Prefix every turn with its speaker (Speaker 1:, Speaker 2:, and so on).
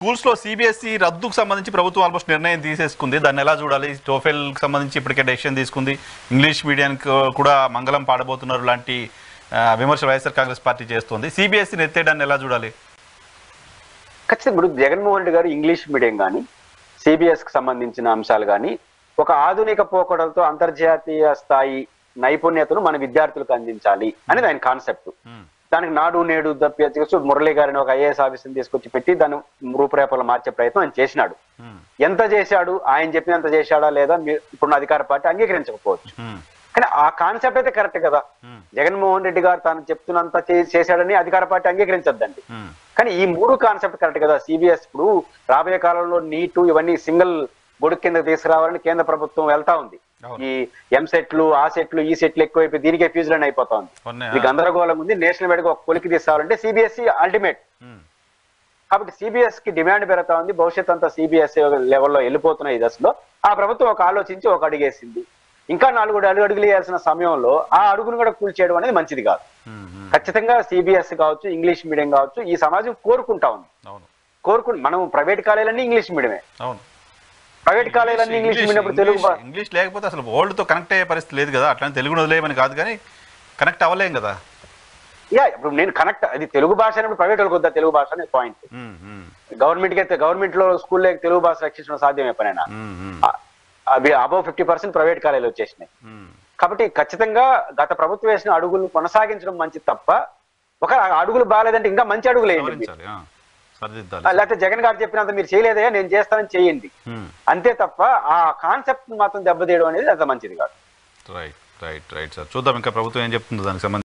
Speaker 1: Schools లో CBSE రద్దుకు సంబంధించి ప్రభుత్వం ఆల్మోస్ట్ నిర్ణయం తీసేసుకుంది. దాన్ని ఎలా చూడాలి? టోఫెల్ కి సంబంధించి ఇప్పటికే డెసిషన్ తీసుకుంది. ఇంగ్లీష్ మీడియానికి కూడా మంగళం పాడబోతున్నారు లాంటి విమర్శలు వైఎస్ఆర్ కాంగ్రెస్ పార్టీ చేస్తుంది. సిబిఎస్ఈని ఎత్తేయడాన్ని ఎలా చూడాలి?
Speaker 2: ఖచ్చితంగా ఇప్పుడు జగన్మోహన్ రెడ్డి గారు ఇంగ్లీష్ మీడియం కానీ సిబిఎస్కి సంబంధించిన అంశాలు కానీ ఒక ఆధునిక పోకడలతో అంతర్జాతీయ స్థాయి నైపుణ్యతను మన విద్యార్థులకు అందించాలి అనేది ఆయన కాన్సెప్ట్. దానికి నాడు నేడు మురళీ గారిని ఒక ఐఏఎస్ ఆఫీసర్ని తీసుకొచ్చి పెట్టి దాన్ని రూపురేఖలు మార్చే ప్రయత్నం ఆయన చేసినాడు. ఎంత చేశాడు, ఆయన చెప్పినంత చేశాడా లేదా ఇప్పుడు అధికార పార్టీ అంగీకరించకపోవచ్చు. కానీ ఆ కాన్సెప్ట్ అయితే కరెక్ట్ కదా. జగన్మోహన్ రెడ్డి గారు తాను చెప్తున్నంత చేశాడని అధికార పార్టీ అంగీకరించద్దండి. కానీ ఈ మూడు కాన్సెప్ట్ కరెక్ట్ కదా. సిబిఎస్ ఇప్పుడు రాబోయే కాలంలో నీటు ఇవన్నీ సింగిల్ బొడుగు కింద తీసుకురావాలని కేంద్ర ప్రభుత్వం వెళ్తా ఉంది. ఈ ఎంసెట్లు ఆ సెట్లు ఈ సెట్లు ఎక్కువైపోయి దీనికే ఫ్యూజులని అయిపోతా ఉంది. ఇది గందరగోళం ఉంది. నేషనల్ వైడ్ గా ఒక కొలికి తీసుకోవాలంటే సిబిఎస్ఈ అల్టిమేట్. కాబట్టి సిబిఎస్ కి డిమాండ్ పెరుగుతా ఉంది. భవిష్యత్ అంతా సిబిఎస్ఈ లెవెల్లో వెళ్ళిపోతున్న ఈ దశలో ఆ ప్రభుత్వం ఒక ఆలోచించి ఒక అడుగేసింది. ఇంకా 4 అడుగులు వేయాల్సిన సమయంలో ఆ అడుగును కూడా కూల్చేయడం అనేది మంచిది కాదు. ఖచ్చితంగా సిబిఎస్ కావచ్చు, ఇంగ్లీష్ మీడియం కావచ్చు, ఈ సమాజం కోరుకుంటా ఉంది. మనం ప్రైవేట్ కాలేజీలన్నీ ఇంగ్లీష్ మీడియమే. ప్రైవేట్ కాలేజీలన్నీ ఇంగ్లీష్ మీడియం.
Speaker 1: ఇంగ్లీష్ లేకపోతే అసలు వరల్డ్ తో కనెక్ట్ అయ్యే పరిస్థితి లేదు కదా. అట్లా తెలుగు వదిలేయమని కాదు, కానీ కనెక్ట్ అవ్వలేం కదా.
Speaker 2: ఇప్పుడు నేను కనెక్ట్ అది తెలుగు భాష అయినప్పుడు ప్రైవేట్ వాళ్ళకి వద్దా తెలుగు భాష అనే పాయింట్. గవర్నమెంట్ లో స్కూల్లో తెలుగు భాష రక్షించడం సాధ్యం ఎప్పుడైనా. అవి అబౌవ్ 50% ప్రైవేట్ కాలేజీలు వచ్చేసినాయి. కాబట్టి ఖచ్చితంగా గత ప్రభుత్వం వేసిన అడుగులు కొనసాగించడం మంచిది తప్ప ఒక అడుగులు బాగాలేదంటే ఇంకా మంచి అడుగులు వేయండి. లేకపోతే జగన్ గారు చెప్పినంత మీరు చేయలేదయ్యా నేను చేస్తానని చేయండి అంతే తప్ప ఆ కాన్సెప్ట్ మాత్రం దెబ్బతీయడం అనేది అంత మంచిది కాదు.
Speaker 1: Right right right sir. చూద్దాం ఇంకా ప్రభుత్వం ఏం చెప్తుందో దానికి సంబంధించి.